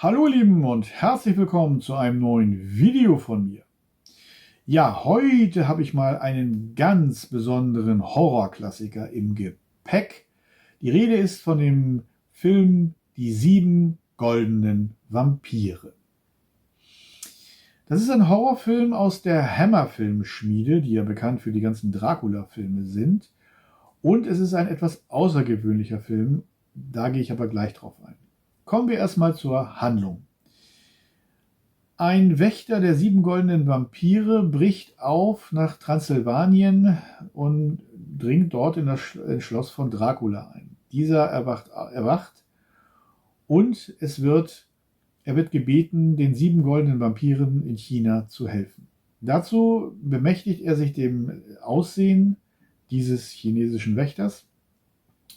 Hallo ihr Lieben und herzlich willkommen zu einem neuen Video von mir. Ja, heute habe ich mal einen ganz besonderen Horrorklassiker im Gepäck. Die Rede ist von dem Film Die 7 goldenen Vampire. Das ist ein Horrorfilm aus der Hammer-Filmschmiede, die ja bekannt für die ganzen Dracula-Filme sind. Und es ist ein etwas außergewöhnlicher Film, da gehe ich aber gleich drauf ein. Kommen wir erstmal zur Handlung. Ein Wächter der 7 goldenen Vampire bricht auf nach Transsilvanien und dringt dort in das Schloss von Dracula ein. Dieser erwacht und er wird gebeten, den 7 goldenen Vampiren in China zu helfen. Dazu bemächtigt er sich dem Aussehen dieses chinesischen Wächters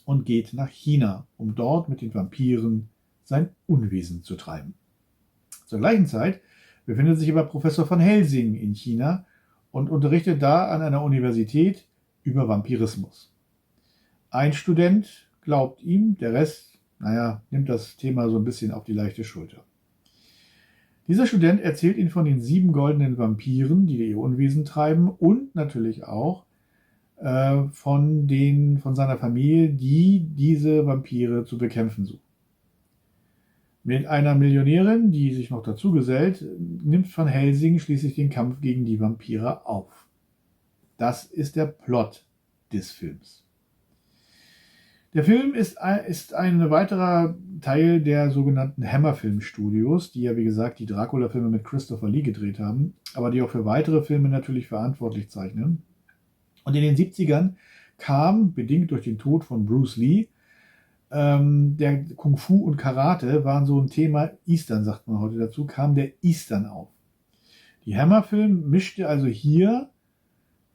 und geht nach China, um dort mit den Vampiren sein Unwesen zu treiben. Zur gleichen Zeit befindet sich aber Professor van Helsing in China und unterrichtet da an einer Universität über Vampirismus. Ein Student glaubt ihm, der Rest, nimmt das Thema so ein bisschen auf die leichte Schulter. Dieser Student erzählt ihm von den 7 goldenen Vampiren, die ihr Unwesen treiben, und natürlich auch von seiner Familie, die diese Vampire zu bekämpfen sucht. Mit einer Millionärin, die sich noch dazu gesellt, nimmt Van Helsing schließlich den Kampf gegen die Vampire auf. Das ist der Plot des Films. Der Film ist ein weiterer Teil der sogenannten Hammer-Film-Studios, die ja wie gesagt die Dracula-Filme mit Christopher Lee gedreht haben, aber die auch für weitere Filme natürlich verantwortlich zeichnen. Und in den 70ern kam, bedingt durch den Tod von Bruce Lee, der Kung Fu und Karate waren so ein Thema, Eastern sagt man heute dazu, kam der Eastern auf. Die Hammer-Film mischte also hier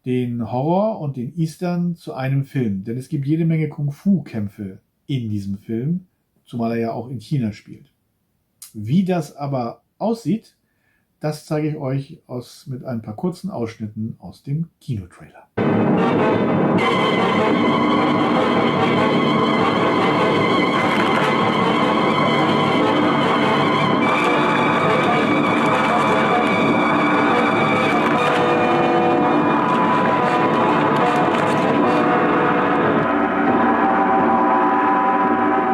den Horror und den Eastern zu einem Film, denn es gibt jede Menge Kung Fu-Kämpfe in diesem Film, zumal er ja auch in China spielt. Wie das aber aussieht, das zeige ich euch mit ein paar kurzen Ausschnitten aus dem Kinotrailer.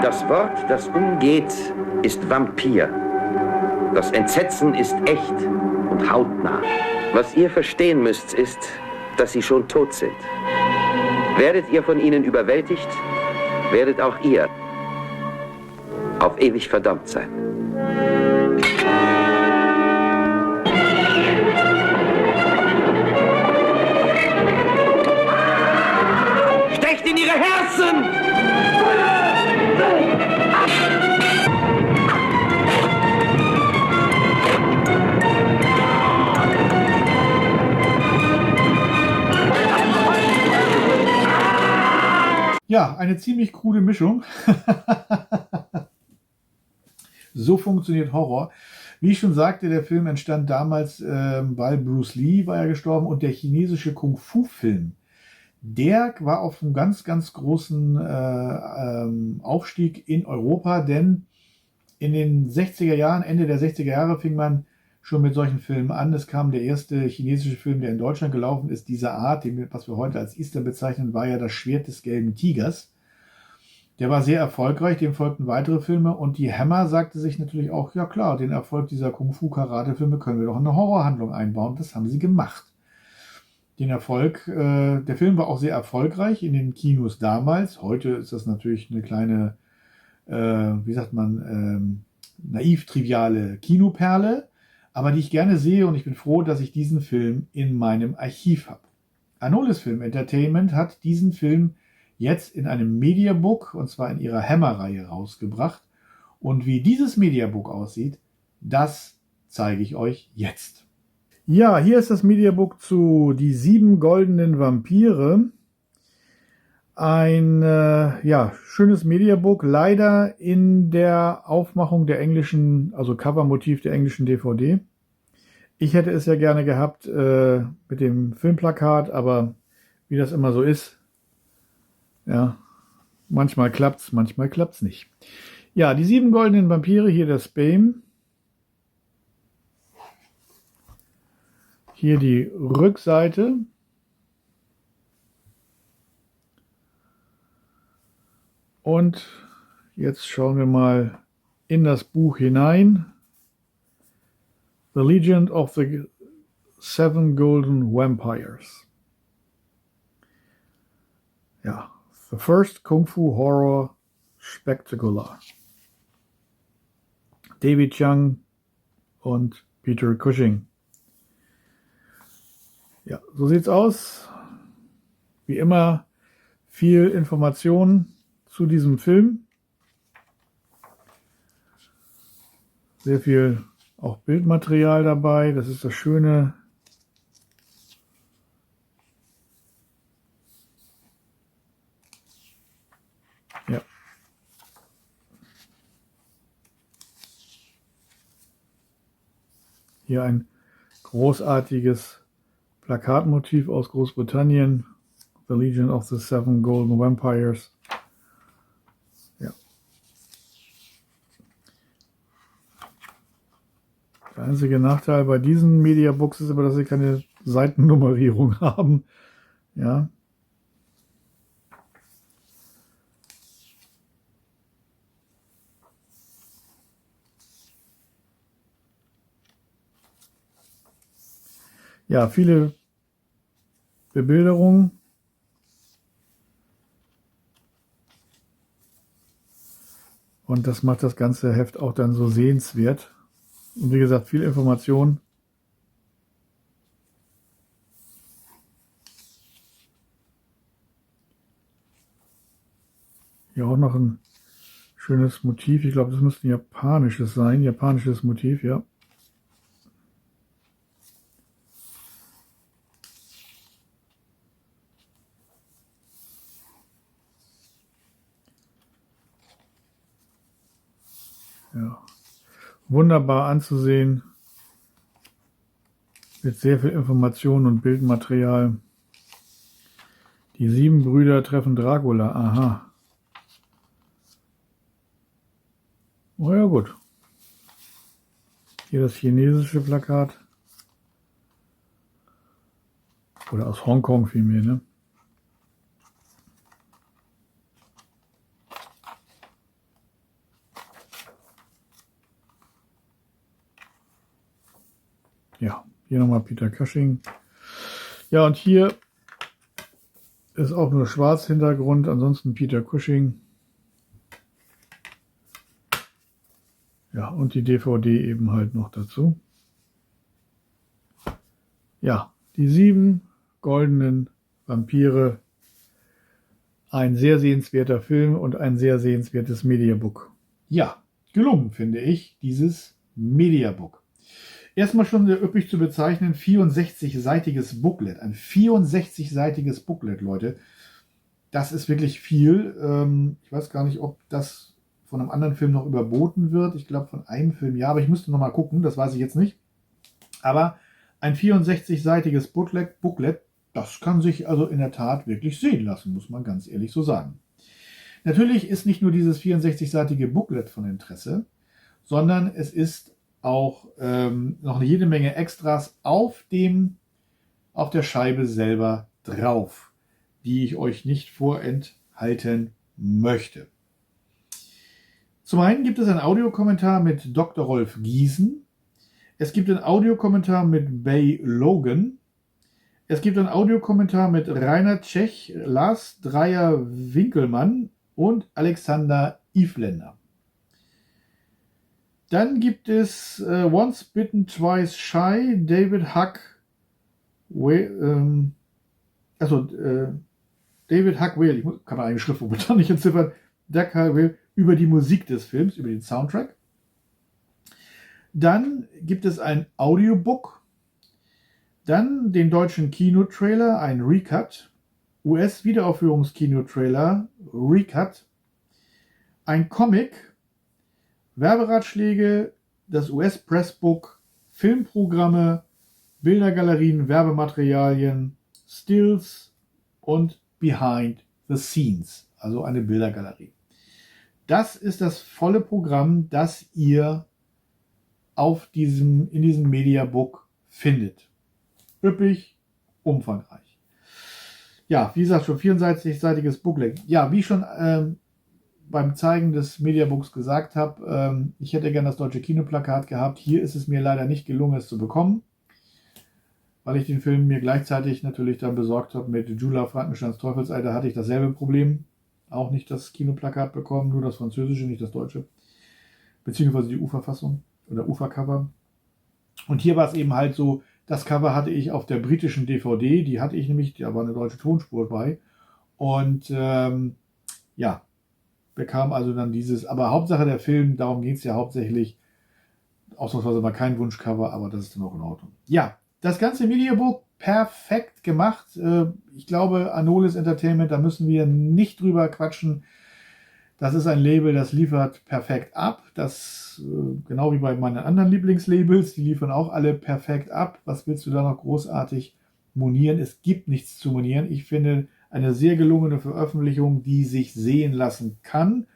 Das Wort, das umgeht, ist Vampir. Das Entsetzen ist echt und hautnah. Was ihr verstehen müsst, ist, dass sie schon tot sind. Werdet ihr von ihnen überwältigt, werdet auch ihr auf ewig verdammt sein. Stecht in ihre Herzen! Ja, eine ziemlich krude Mischung. So funktioniert Horror. Wie ich schon sagte, der Film entstand damals, weil Bruce Lee war ja gestorben und der chinesische Kung-Fu-Film, der war auf einem ganz, ganz großen Aufstieg in Europa, denn in den 60er Jahren, Ende der 60er Jahre fing man schon mit solchen Filmen an. Es kam der erste chinesische Film, der in Deutschland gelaufen ist, dieser Art, was wir heute als Eastern bezeichnen, war ja das Schwert des gelben Tigers. Der war sehr erfolgreich, dem folgten weitere Filme und die Hammer sagte sich natürlich auch, ja klar, den Erfolg dieser Kung-Fu-Karate-Filme können wir doch in eine Horrorhandlung einbauen. Das haben sie gemacht. Den Erfolg, der Film war auch sehr erfolgreich in den Kinos damals. Heute ist das natürlich eine kleine, naiv-triviale Kinoperle, aber die ich gerne sehe und ich bin froh, dass ich diesen Film in meinem Archiv habe. Anolis Film Entertainment hat diesen Film jetzt in einem Mediabook, und zwar in ihrer Hammer-Reihe, rausgebracht. Und wie dieses Mediabook aussieht, das zeige ich euch jetzt. Ja, hier ist das Mediabook zu Die 7 goldenen Vampire. Ein schönes Mediabook, leider in der Aufmachung der englischen, also Covermotiv der englischen DVD. Ich hätte es ja gerne gehabt mit dem Filmplakat, aber wie das immer so ist, ja, manchmal klappt's nicht. Ja, die 7 goldenen Vampire, hier das Bane. Hier die Rückseite. Und jetzt schauen wir mal in das Buch hinein. The Legend of the 7 Golden Vampires. Ja, the first Kung Fu Horror Spectacular. David Young und Peter Cushing. Ja, so sieht's aus. Wie immer viel Information zu diesem Film. Sehr viel auch Bildmaterial dabei. Das ist das Schöne. Ja. Hier ein großartiges Plakatmotiv aus Großbritannien. The Legion of the 7 Golden Vampires. Ja. Der einzige Nachteil bei diesen Mediabooks ist aber, dass sie keine Seitennummerierung haben. Ja. Ja, viele Bebilderungen. Und das macht das ganze Heft auch dann so sehenswert. Und wie gesagt, viel Information. Hier auch noch ein schönes Motiv. Ich glaube, das müsste ein japanisches sein. Japanisches Motiv, ja. Ja, wunderbar anzusehen, mit sehr viel Information und Bildmaterial. Die 7 Brüder treffen Dracula, aha. Oh ja, gut. Hier das chinesische Plakat. Oder aus Hongkong vielmehr, ne? Ja, hier nochmal Peter Cushing. Ja, und hier ist auch nur schwarz Hintergrund, ansonsten Peter Cushing. Ja, und die DVD eben halt noch dazu. Ja, die 7 goldenen Vampire. Ein sehr sehenswerter Film und ein sehr sehenswertes Mediabook. Ja, gelungen, finde ich, dieses Mediabook. Erstmal schon sehr üppig zu bezeichnen, 64-seitiges Booklet. Ein 64-seitiges Booklet, Leute. Das ist wirklich viel. Ich weiß gar nicht, ob das von einem anderen Film noch überboten wird. Ich glaube von einem Film ja, aber ich müsste noch mal gucken, das weiß ich jetzt nicht. Aber ein 64-seitiges Booklet, das kann sich also in der Tat wirklich sehen lassen, muss man ganz ehrlich so sagen. Natürlich ist nicht nur dieses 64-seitige Booklet von Interesse, sondern es ist auch noch jede Menge Extras auf der Scheibe selber drauf, die ich euch nicht vorenthalten möchte. Zum einen gibt es einen Audiokommentar mit Dr. Rolf Giesen. Es gibt einen Audiokommentar mit Bay Logan. Es gibt einen Audiokommentar mit Rainer Tschech, Lars Dreier-Winkelmann und Alexander Ifländer. Dann gibt es Once Bitten, Twice Shy, David Huck, David Huck Whale, ich kann man eine Schriftform nicht entziffern, Doug Whale über die Musik des Films, über den Soundtrack. Dann gibt es ein Audiobook, dann den deutschen Kinotrailer, ein Recut, US-Wiederaufführungskinotrailer, Recut, ein Comic, Werberatschläge, das US-Pressbook, Filmprogramme, Bildergalerien, Werbematerialien, Stills und Behind the Scenes, also eine Bildergalerie. Das ist das volle Programm, das ihr in diesem Mediabook findet. Üppig, umfangreich. Ja, wie gesagt, schon 64-seitiges Booklet. Ja, wie schon beim Zeigen des Mediabooks gesagt habe, ich hätte gerne das deutsche Kinoplakat gehabt. Hier ist es mir leider nicht gelungen, es zu bekommen, weil ich den Film mir gleichzeitig natürlich dann besorgt habe mit Jula Frankensteins Teufelsei. Da hatte ich dasselbe Problem. Auch nicht das Kinoplakat bekommen, nur das französische, nicht das deutsche. Beziehungsweise die Uferfassung oder Ufercover. Und hier war es eben halt so, das Cover hatte ich auf der britischen DVD, die hatte ich nämlich, da war eine deutsche Tonspur bei. Und ja, bekam also dann dieses, aber Hauptsache der Film, darum geht es ja hauptsächlich, ausnahmsweise war kein Wunschcover, aber das ist dann auch in Ordnung. Ja, das ganze Mediabook perfekt gemacht. Ich glaube, Anolis Entertainment, da müssen wir nicht drüber quatschen. Das ist ein Label, das liefert perfekt ab. Das, genau wie bei meinen anderen Lieblingslabels, die liefern auch alle perfekt ab. Was willst du da noch großartig monieren? Es gibt nichts zu monieren. Ich finde eine sehr gelungene Veröffentlichung, die sich sehen lassen kann.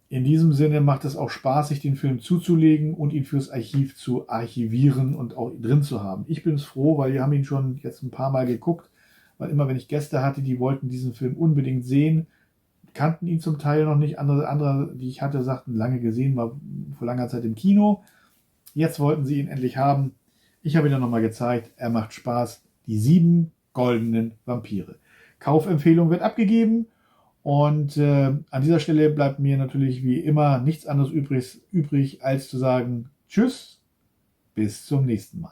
In diesem Sinne macht es auch Spaß, sich den Film zuzulegen und ihn fürs Archiv zu archivieren und auch drin zu haben. Ich bin es froh, weil wir haben ihn schon jetzt ein paar Mal geguckt, weil immer wenn ich Gäste hatte, die wollten diesen Film unbedingt sehen, kannten ihn zum Teil noch nicht. Andere, die ich hatte, sagten, lange gesehen, war vor langer Zeit im Kino. Jetzt wollten sie ihn endlich haben. Ich habe ihn dann nochmal gezeigt. Er macht Spaß. Die 7 goldenen Vampire. Kaufempfehlung wird abgegeben. Und an dieser Stelle bleibt mir natürlich wie immer nichts anderes übrig, als zu sagen, tschüss, bis zum nächsten Mal.